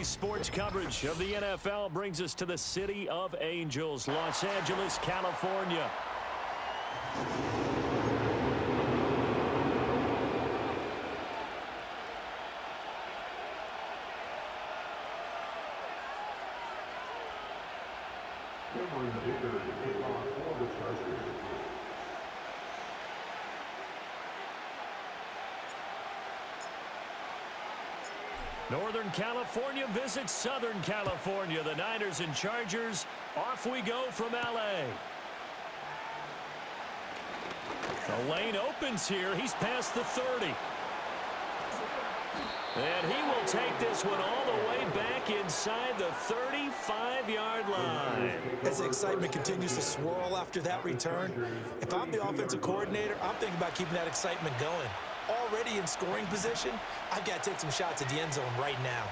Today's sports coverage of the NFL brings us to the City of Angels, Los Angeles, California. Northern California visits Southern California. The Niners and Chargers, off we go from L.A. The lane opens here. He's past the 30. And he will take this one all the way back inside the 35-yard line. As the excitement continues to swirl after that return, if I'm the offensive coordinator, I'm thinking about keeping that excitement going. Already in scoring position, I've got to take some shots at the end zone right now.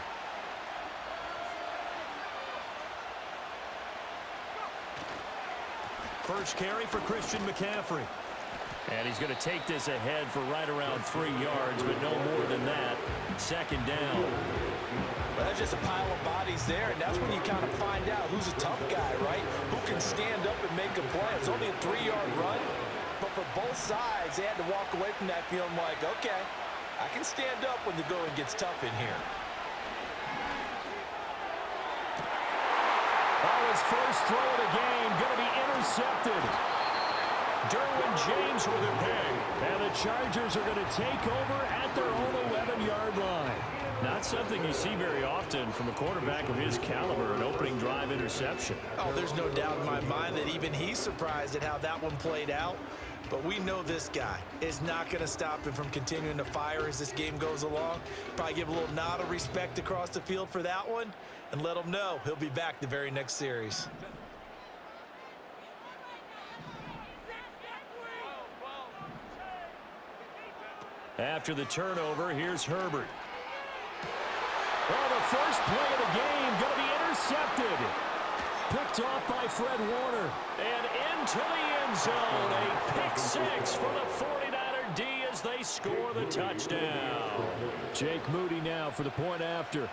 First carry for Christian McCaffrey. And he's going to take this ahead for right around 3 yards, but no more than that. Second down. Well, that's just a pile of bodies there, and that's when you kind of find out who's a tough guy, right? Who can stand up and make a play. It's only a 3-yard run, but for both sides, they had to walk away from that feeling like, okay, I can stand up when the going gets tough in here. Oh, his first throw of the game going to be intercepted. Derwin James with a pick. And the Chargers are going to take over at their own 11-yard line. Not something you see very often from a quarterback of his caliber, an opening drive interception. Oh, there's no doubt in my mind that even he's surprised at how that one played out. But we know this guy is not going to stop him from continuing to fire as this game goes along. Probably give a little nod of respect across the field for that one and let him know he'll be back the very next series. After the turnover, here's Herbert. Well, the first play of the game going to be intercepted. Picked off by Fred Warner. And into the end zone. A pick six for the 49er D as they score the touchdown. Jake Moody now for the point after.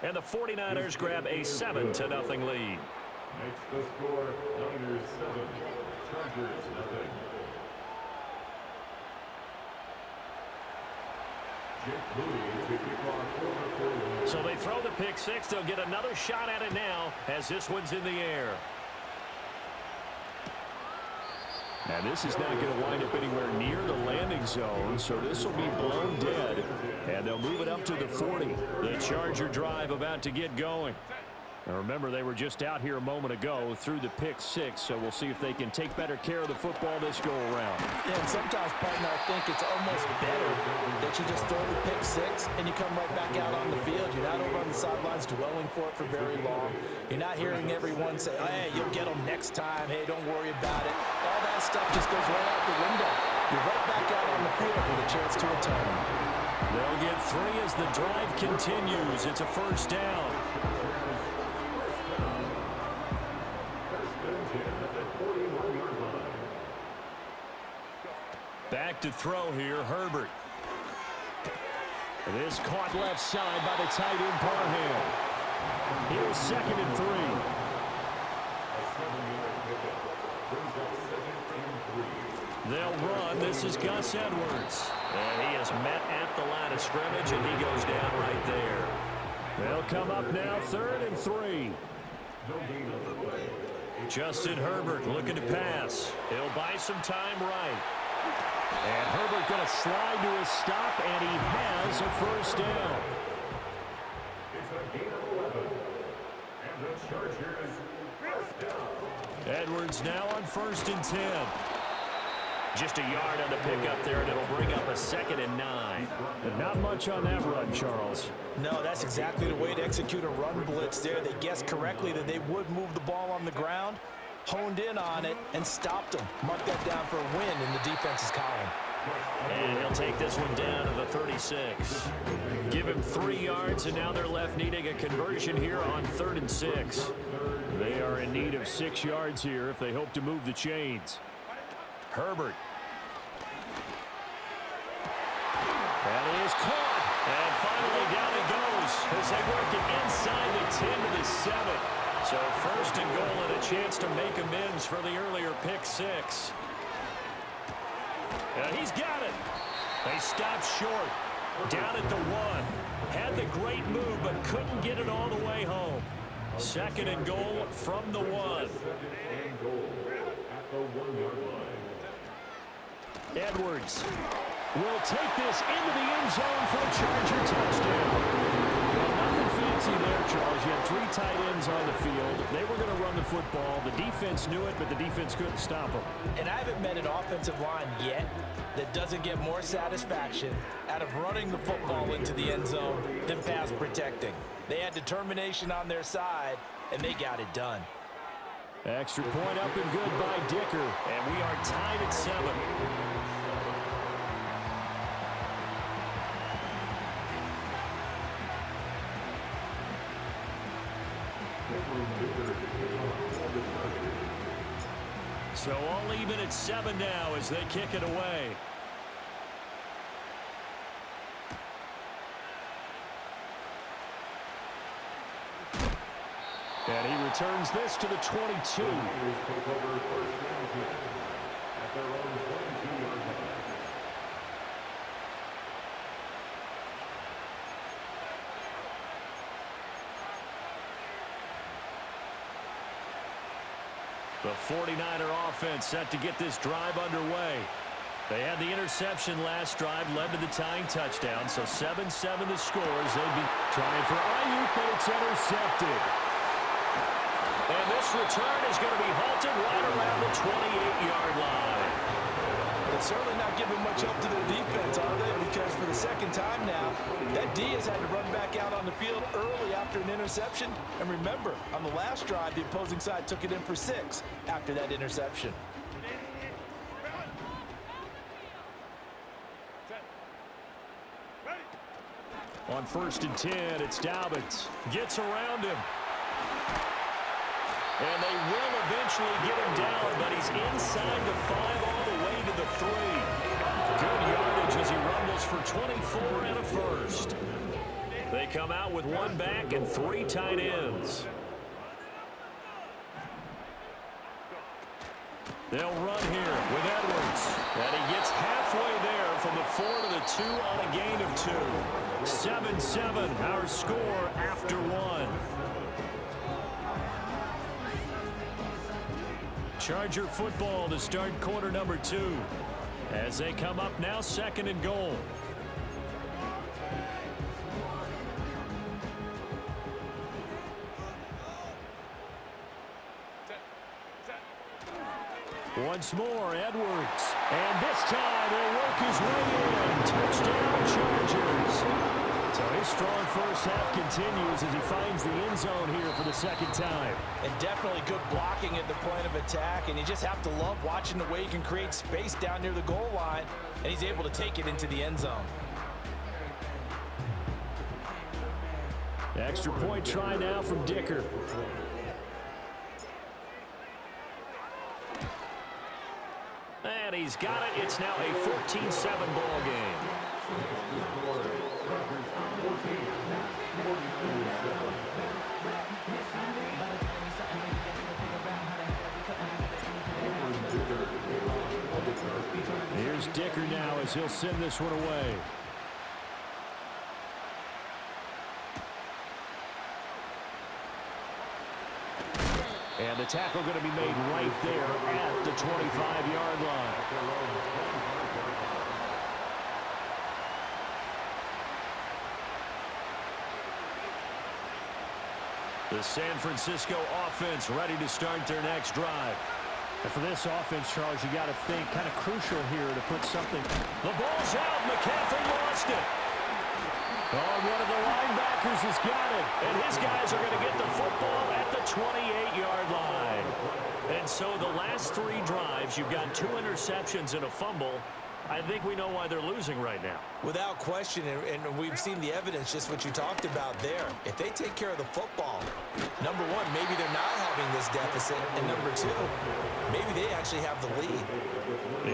And the 49ers grab a 7-0 lead. Makes the score Niners 7, Chargers 0. So they throw the pick six. They'll get another shot at it now as this one's in the air. Now this is not going to wind up anywhere near the landing zone, so this will be blown dead. And they'll move it up to the 40. The Charger drive about to get going. Now remember, they were just out here a moment ago through the pick six, so we'll see if they can take better care of the football this go-around. Yeah, and sometimes, partner, I think it's almost better that you just throw the pick six and you come right back out on the field. You're not over on the sidelines dwelling for it for very long. You're not hearing everyone say, hey, you'll get them next time. Hey, don't worry about it. All that stuff just goes right out the window. You're right back out on the field with a chance to return. They'll get 3 as the drive continues. It's a first down. Back to throw here, Herbert. This caught left side by the tight end Parham. Here's 2nd and 3. They'll run. This is Gus Edwards. And he is met at the line of scrimmage, and he goes down right there. They'll come up now 3rd and 3. Justin Herbert looking to pass. He'll buy some time right. And Herbert going to slide to a stop, and he has a first down. It's a gain of 11. And the Chargers first down. Edwards now on 1st and 10. Just a yard on the pickup there, and it'll bring up a 2nd and 9. But not much on that run, Charles. No, that's exactly the way to execute a run blitz there. They guessed correctly that they would move the ball on the ground, honed in on it, and stopped them. Mark that down for a win in the defense's column. And he'll take this one down to the 36. Give him 3 yards, and now they're left needing a conversion here on 3rd and 6. They are in need of 6 yards here if they hope to move the chains. Herbert. That is caught. And as they work it inside the 10 to the 7. So first and goal and a chance to make amends for the earlier pick six. He's got it. They stopped short. Down at the 1. Had the great move, but couldn't get it all the way home. Second and goal from the 1. And goal at the 1-yard line. Edwards will take this into the end zone for a Charger touchdown. Well, nothing fancy there, Charles. You had 3 tight ends on the field. They were going to run the football. The defense knew it, but the defense couldn't stop them. And I haven't met an offensive line yet that doesn't get more satisfaction out of running the football into the end zone than pass protecting. They had determination on their side, and they got it done. Extra point up and good by Dicker, and we are tied at 7. So all even at 7 now as they kick it away. And he returns this to the 22. The 49er offense set to get this drive underway. They had the interception last drive, led to the tying touchdown, so 7-7 the scores. They'd be trying for Ayuk, but it's intercepted. And this return is going to be halted right around the 28-yard line. They're certainly not giving much help to their defense, are they? Because for the second time now, that D has had to run back out on the field early after an interception. And remember, on the last drive, the opposing side took it in for 6 after that interception. On 1st and 10, it's Dobbins. Gets around him. And they will eventually get him down, but he's inside the 5 all the way to the 3. Good yardage as he rumbles for 24 and a first. They come out with 1 back and 3 tight ends. They'll run here with Edwards. And he gets halfway there from the 4 to the 2 on a gain of 2. 7-7, our score after 1. Charger football to start quarter number 2. As they come up now, 2nd and goal. Once more, Edwards. And this time he'll work his way in. Touchdown, Chargers. So his strong first half continues as he finds the end zone here for the 2nd time. And definitely good blocking at the point of attack. And you just have to love watching the way he can create space down near the goal line. And he's able to take it into the end zone. Extra point try now from Dicker. And he's got it. It's now a 14-7 ball game. Here's Dicker now as he'll send this one away. And the tackle going to be made right there at the 25-yard line. The San Francisco offense ready to start their next drive. And for this offense, Charles, you got to think kind of crucial here to put something. The ball's out. McCaffrey lost it. Oh, one of the linebackers has got it. And his guys are going to get the football at the 28-yard line. And so the last 3 drives, you've got 2 interceptions and a fumble. I think we know why they're losing right now. Without question, and we've seen the evidence, just what you talked about there. If they take care of the football, number 1, maybe they're not having this deficit. And number 2, maybe they actually have the lead.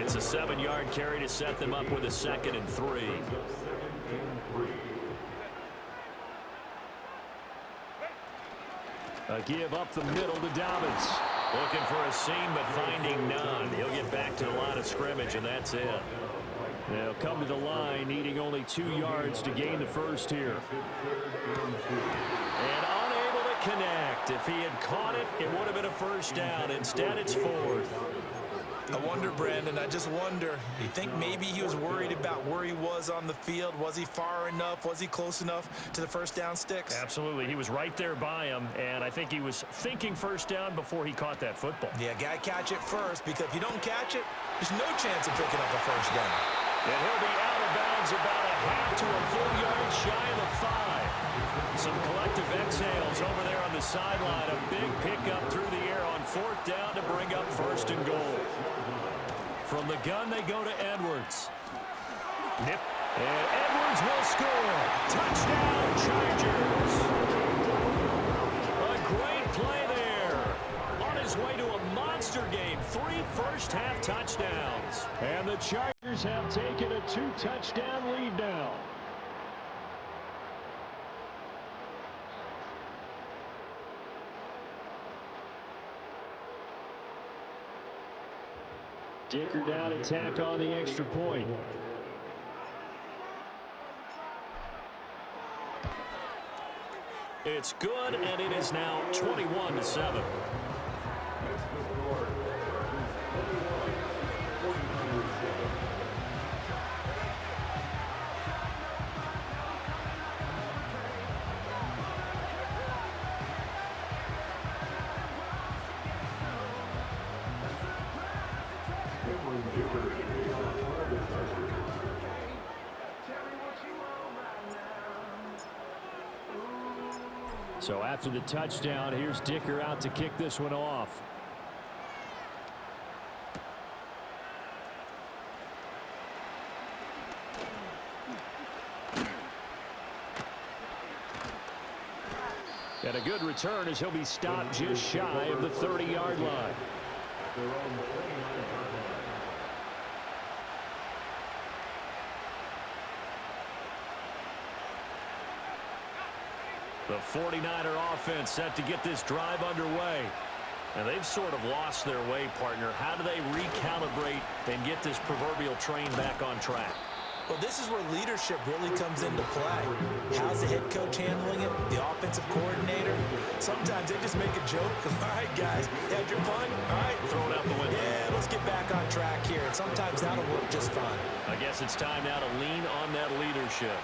It's a 7-yard carry to set them up with a 2nd and 3. A give up the middle to Dobbins. Looking for a seam, but finding none. He'll get back to the line of scrimmage, and that's it. They'll come to the line, needing only 2 yards to gain the first here. And unable to connect. If he had caught it, it would have been a first down. Instead, it's 4th. I wonder, Brandon, I just wonder, you think maybe he was worried about where he was on the field? Was he far enough? Was he close enough to the first down sticks? Absolutely. He was right there by him, and I think he was thinking first down before he caught that football. Yeah, got to catch it first, because if you don't catch it, there's no chance of picking up a first down. And he'll be out of bounds about a half to a full yard shy of the 5. Some collective exhales over there on the sideline. A big pickup through the air on 4th down to bring up 1st and goal. From the gun, they go to Edwards. And Edwards will score. Touchdown, Chargers. A great play there. On his way to a monster game. 3 first-half touchdowns. And the Chargers have taken a 2-touchdown lead now. Dicker down attack on the extra point. It's good, and it is now 21-7. So after the touchdown, here's Dicker out to kick this one off. And a good return as he'll be stopped just shy of the 30-yard line. The 49er offense set to get this drive underway. And they've sort of lost their way, partner. How do they recalibrate and get this proverbial train back on track? Well, this is where leadership really comes into play. How's the head coach handling it? The offensive coordinator? Sometimes they just make a joke. All right, guys, had your fun? All right. Throw it out the window. Yeah, let's get back on track here. And sometimes that'll work just fine. I guess it's time now to lean on that leadership.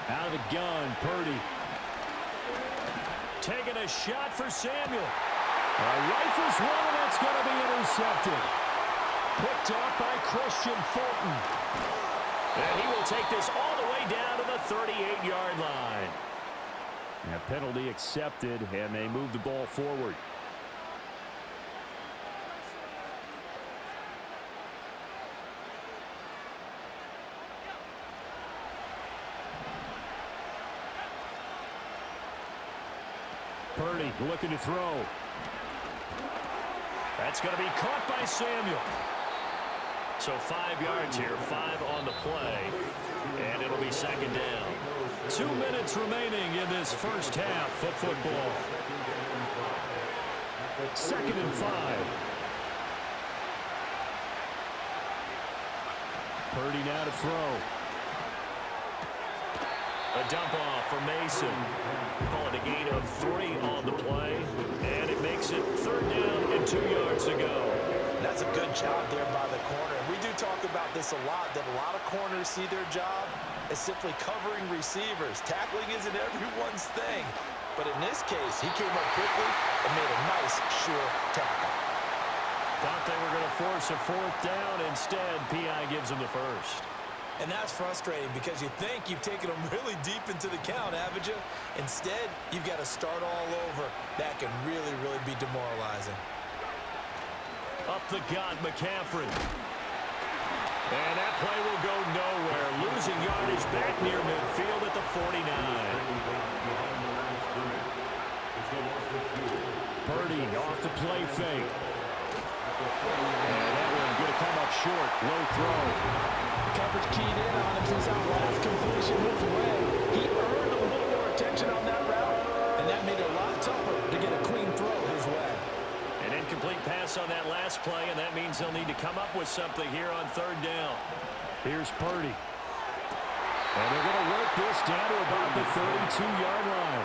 Out of the gun, Purdy. Taking a shot for Samuel. Rifles one, and that's going to be intercepted. Picked off by Christian Fulton. And he will take this all the way down to the 38-yard line. A penalty accepted, and they move the ball forward. Purdy looking to throw. That's going to be caught by Samuel. So 5 yards here, 5 on the play, and it'll be second down. 2 minutes remaining in this first half of football. 2nd and 5. Purdy now to throw. A dump off for Mason. Call it a gain of 3 on the play, and it makes it 3rd down and 2 yards to go. That's a good job there by the corner. We do talk about this a lot, that a lot of corners see their job as simply covering receivers. Tackling isn't everyone's thing. But in this case, he came up quickly and made a nice, sure tackle. Thought they were going to force a 4th down. Instead, P.I. gives them the first. And that's frustrating because you think you've taken them really deep into the count, haven't you? Instead, you've got to start all over. That can really, really be demoralizing. Up the gut, McCaffrey. And that play will go nowhere. Losing yardage back near midfield at the 49. Purdy off the play fake. And that one going to come up short. Low throw. Coverage keyed in on him since that last completion was away. He earned a little more attention on that route, something here on third down. Here's Purdy. And they're going to work this down to about the 32-yard line.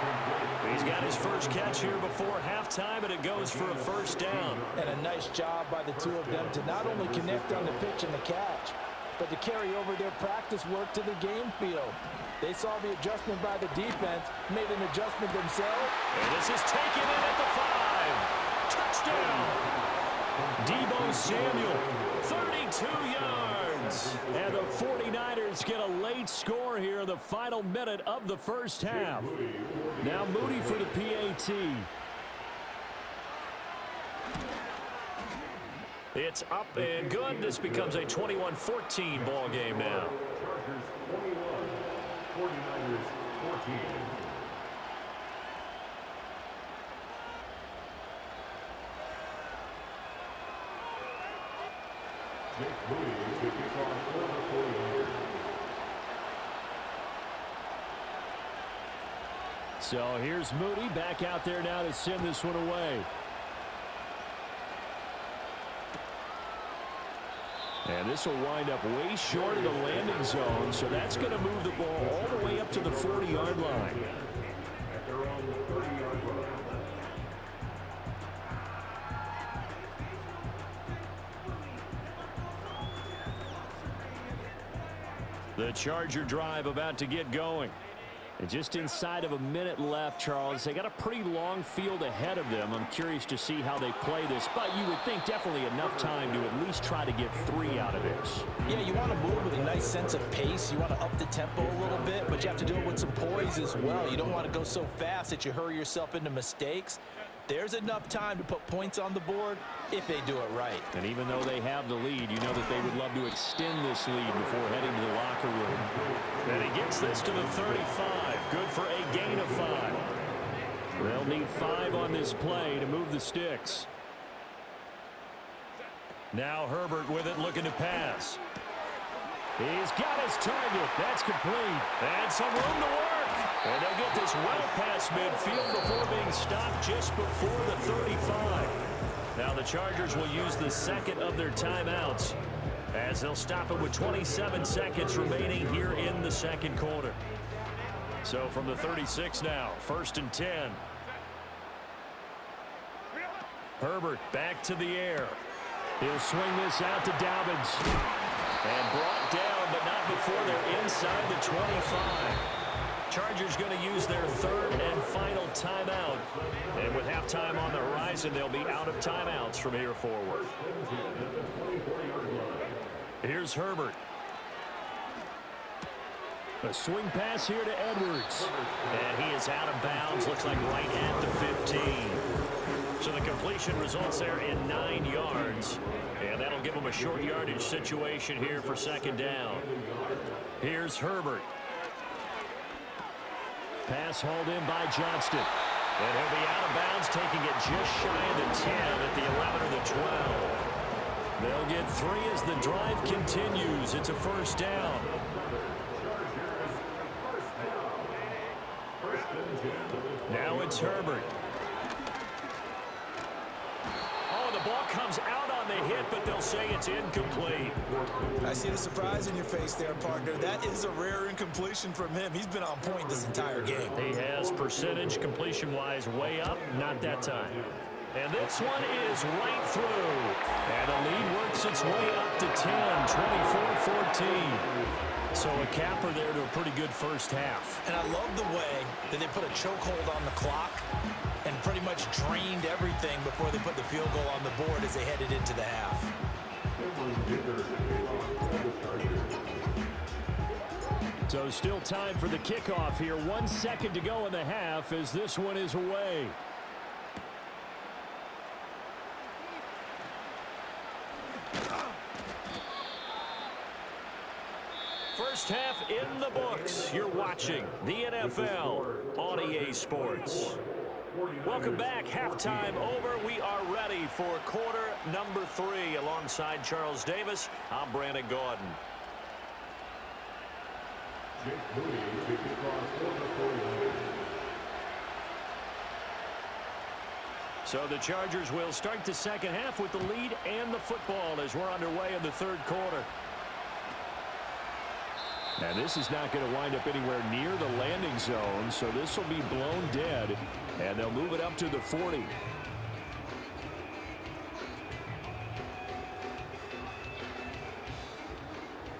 He's got his first catch here before halftime, and it goes for a first down. And a nice job by the two of them to not only connect on the pitch and the catch, but to carry over their practice work to the game field. They saw the adjustment by the defense, made an adjustment themselves. And this is taken in at the 5. Touchdown! Deebo Samuel, 32 yards. And the 49ers get a late score here in the final minute of the first half. Now Moody for the PAT. It's up and good. This becomes a 21-14 ball game now. Chargers 21, 49ers 14. Jake Moody to kick off for the 49ers. So here's Moody back out there now to send this one away. And this will wind up way short of the landing zone, so that's going to move the ball all the way up to the 40-yard line. At their own 30-yard line. The Charger drive about to get going. And just inside of a minute left, Charles. They got a pretty long field ahead of them. I'm curious to see how they play this, but you would think definitely enough time to at least try to get 3 out of this. Yeah, you want to move with a nice sense of pace. You want to up the tempo a little bit, but you have to do it with some poise as well. You don't want to go so fast that you hurry yourself into mistakes. There's enough time to put points on the board if they do it right. And even though they have the lead, you know that they would love to extend this lead before heading to the locker room. And he gets this to the 35. Good for a gain of 5. They'll need 5 on this play to move the sticks. Now Herbert with it, looking to pass. He's got his target. That's complete. And some room to work. And they'll get this well past midfield before being stopped just before the 35. Now the Chargers will use the second of their timeouts as they'll stop it with 27 seconds remaining here in the second quarter. So from the 36 now, 1st and 10. Herbert back to the air. He'll swing this out to Dobbins. And brought down, but not before they're inside the 25. Chargers going to use their third and final timeout. And with halftime on the horizon, they'll be out of timeouts from here forward. Here's Herbert. A swing pass here to Edwards. And he is out of bounds, looks like right at the 15. So the completion results there in 9 yards. And that'll give them a short yardage situation here for second down. Here's Herbert. Pass hauled in by Johnston. And he'll be out of bounds, taking it just shy of the 10 at the 11 or the 12. They'll get 3 as the drive continues. It's a first down. Now it's Herbert. Oh, the ball comes out on the hit, but they'll say it's incomplete. I see the surprise in your face there, partner. That is a rare incompletion from him. He's been on point this entire game. He has percentage completion-wise way up, not that time. And this one is right through. And the lead works its way up to 10, 24-14. So a capper there to a pretty good first half. And I love the way that they put a chokehold on the clock and pretty much drained everything before they put the field goal on the board as they headed into the half. So still time for the kickoff here. 1 second to go in the half as this one is away. First half in the books. You're watching the NFL on EA Sports. Welcome back. Halftime over. We are ready for quarter number 3. Alongside Charles Davis, I'm Brandon Gordon. Jake Moody to kick off for the 49ers. So the Chargers will start the second half with the lead and the football as we're underway in the third quarter. And this is not going to wind up anywhere near the landing zone, so this will be blown dead, and they'll move it up to the 40.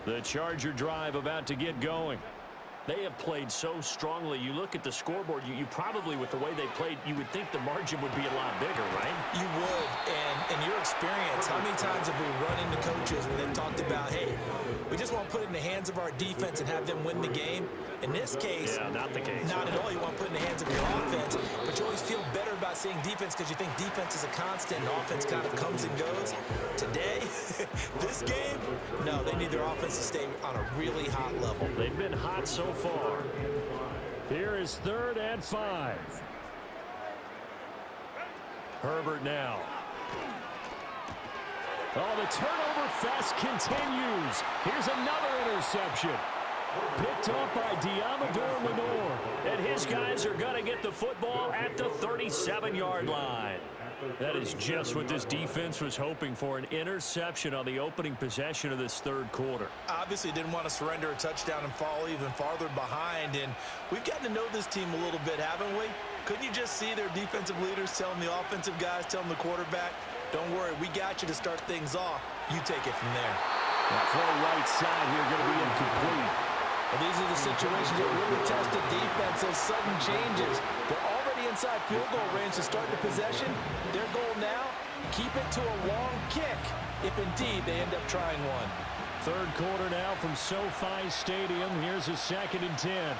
The Charger drive about to get going. They have played so strongly. You look at the scoreboard, you probably, with the way they played, you would think the margin would be a lot bigger, right? You would, and in your experience, how many times have we run into coaches where they've talked about, hey, we just want to put it in the hands of our defense and have them win the game? In this case, yeah, not the case. Not at all. You want to put it in the hands of your offense, but you always feel better about seeing defense because you think defense is a constant and offense kind of comes and goes. Today, this game, no, they need their offense to stay on a really hot level. They've been hot so far. Here is 3rd and 5. Herbert now. Oh, the turnover fest continues. Here's another interception. Picked up by Diamador Lenore. And his guys are going to get the football at the 37-yard line. That is just what this defense was hoping for, an interception on the opening possession of this third quarter. Obviously didn't want to surrender a touchdown and fall even farther behind, and we've gotten to know this team a little bit, haven't we? Couldn't you just see their defensive leaders telling the offensive guys, telling the quarterback, don't worry, we got you to start things off. You take it from there. That throw right side here going to be incomplete. Well, these are the situations that really test the defense, those sudden changes. They're already inside field goal range to start the possession. Their goal now, keep it to a long kick, if indeed they end up trying one. Third quarter now from SoFi Stadium. Here's a 2nd and 10.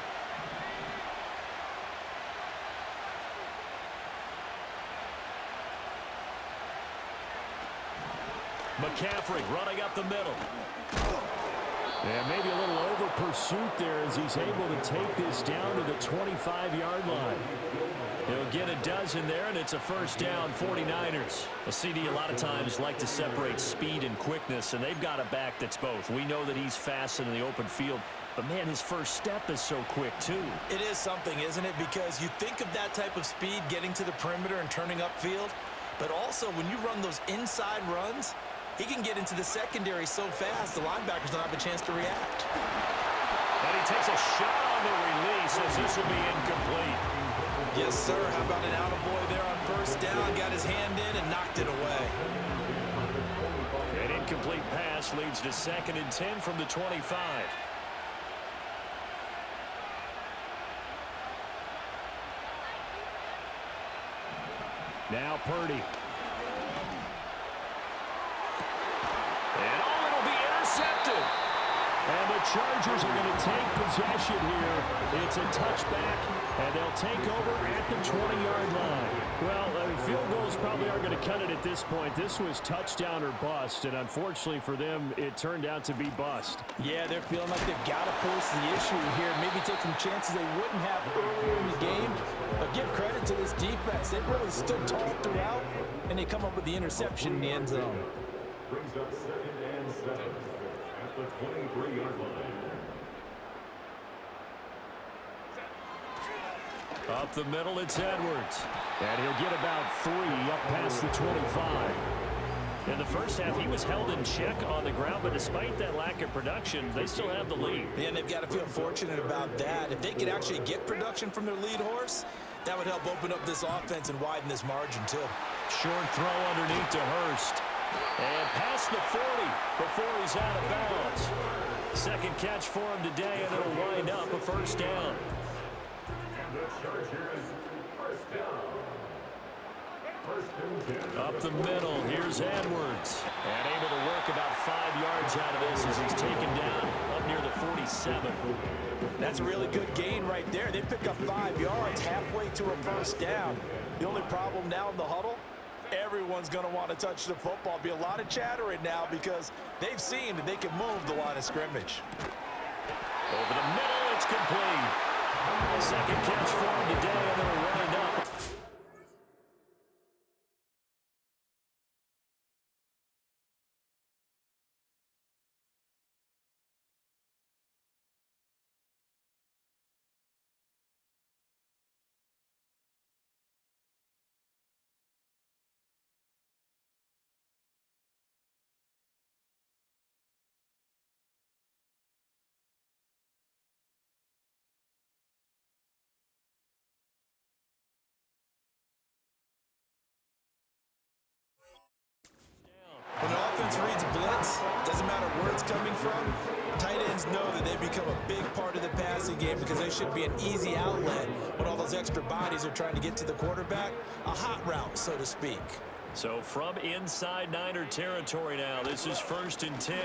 McCaffrey running up the middle. And maybe a little over pursuit there as he's able to take this down to the 25-yard line. He'll get a dozen there, and it's a first down, 49ers. Well, CD a lot of times like to separate speed and quickness, and they've got a back that's both. We know that he's fast in the open field, but, man, his first step is so quick, too. It is something, isn't it? Because you think of that type of speed getting to the perimeter and turning upfield, but also when you run those inside runs, he can get into the secondary so fast, the linebackers don't have a chance to react. And he takes a shot on the release as this will be incomplete. Yes, sir. How about an attaboy there on first down? Got his hand in and knocked it away. An incomplete pass leads to 2nd and 10 from the 25. Now Purdy. And it'll be intercepted. And the Chargers are going to take possession here. It's a touchback, and they'll take over at the 20-yard line. Well, field goals probably aren't going to cut it at this point. This was touchdown or bust, and unfortunately for them, it turned out to be bust. Yeah, they're feeling like they've got to force the issue here. Maybe take some chances they wouldn't have earlier in the game. But give credit to this defense. They've really stood tall throughout, and they come up with the interception in the end zone. Brings up 2nd and 7 at the 23-yard line. Up the middle, it's Edwards. And he'll get about 3 up past the 25. In the first half, he was held in check on the ground, but despite that lack of production, they still have the lead. Yeah, and they've got to feel fortunate about that. If they could actually get production from their lead horse, that would help open up this offense and widen this margin, too. Short throw underneath to Hurst. And past the 40 before he's out of bounds. Second catch for him today, and it'll wind up a first down. And the Chargers first down. Up the middle, here's Edwards. And able to work about 5 yards out of this as he's taken down up near the 47. That's a really good gain right there. They pick up 5 yards halfway to a first down. The only problem now in the huddle, everyone's going to want to touch the football. Be a lot of chattering now because they've seen that they can move the line of scrimmage. Over the middle, it's complete. Second catch for him today, and they'll wind up. Chargers know that they become a big part of the passing game because they should be an easy outlet when all those extra bodies are trying to get to the quarterback. A hot route, so to speak. So from inside Niner territory now, this is 1st and 10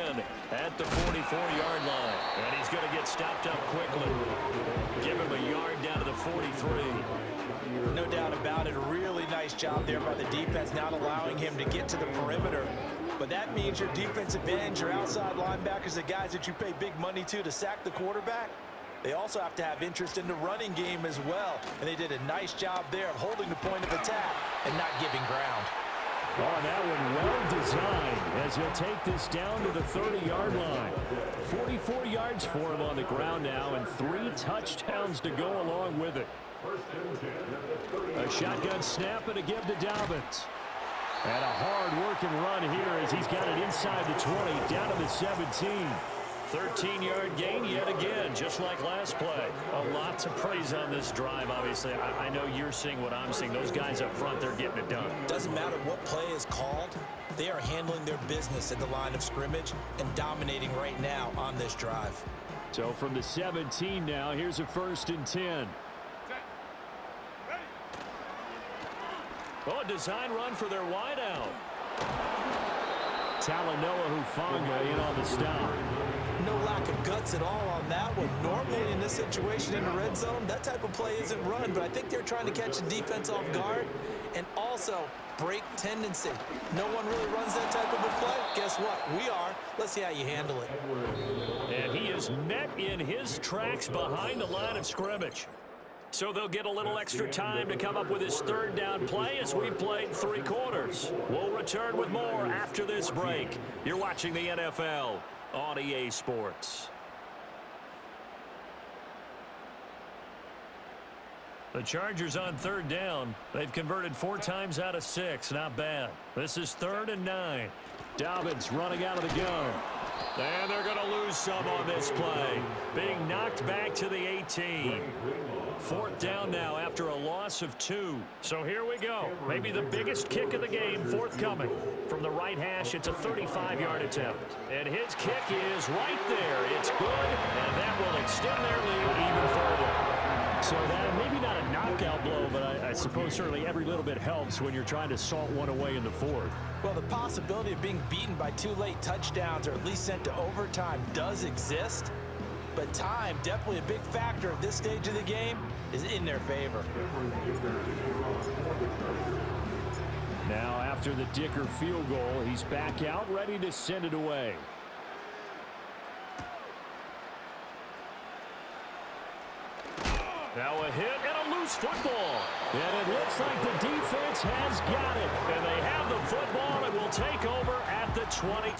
at the 44-yard line. And he's going to get stopped up quickly. Give him a yard down to the 43. No doubt about it. A really nice job there by the defense, not allowing him to get to the perimeter. But that means your defensive ends, your outside linebackers, the guys that you pay big money to sack the quarterback, they also have to have interest in the running game as well. And they did a nice job there of holding the point of attack and not giving ground. Oh, that one well designed as he'll take this down to the 30-yard line. 44 yards for him on the ground now and 3 touchdowns to go along with it. A shotgun snap and a give to Dobbins. And a hard-working run here as he's got it inside the 20, down to the 17. 13-yard gain yet again, just like last play. A lot to praise on this drive, obviously. I know you're seeing what I'm seeing. Those guys up front, they're getting it done. Doesn't matter what play is called. They are handling their business at the line of scrimmage and dominating right now on this drive. So from the 17 now, here's a 1st and 10. Oh, a design run for their wideout. Talanoa Hufanga in on the stop. No lack of guts at all on that one. Normally in this situation in the red zone, that type of play isn't run, but I think they're trying to catch the defense off guard and also break tendency. No one really runs that type of a play. Guess what? We are. Let's see how you handle it. And he is met in his tracks behind the line of scrimmage. So they'll get a little extra time to come up with his 3rd down play as we played 3 quarters. We'll return with more after this break. You're watching the NFL on EA Sports. The Chargers on 3rd down. They've converted 4 times out of 6. Not bad. This is 3rd and 9. Dobbins running out of the gun. And they're going to lose some on this play. Being knocked back to the 18. 4th down now after a loss of 2. So here we go. Maybe the biggest kick of the game forthcoming. From the right hash, it's a 35-yard attempt. And his kick is right there. It's good, and that will extend their lead even further. So that maybe not a knockout blow, but I suppose certainly every little bit helps when you're trying to salt one away in the 4th. Well, the possibility of being beaten by 2 late touchdowns or at least sent to overtime does exist. But time, definitely a big factor at this stage of the game, is in their favor. Now after the Dicker field goal, he's back out ready to send it away. Now a hit and a loose football. And it looks like the defense has got it. And they have the football and will take over at the 20.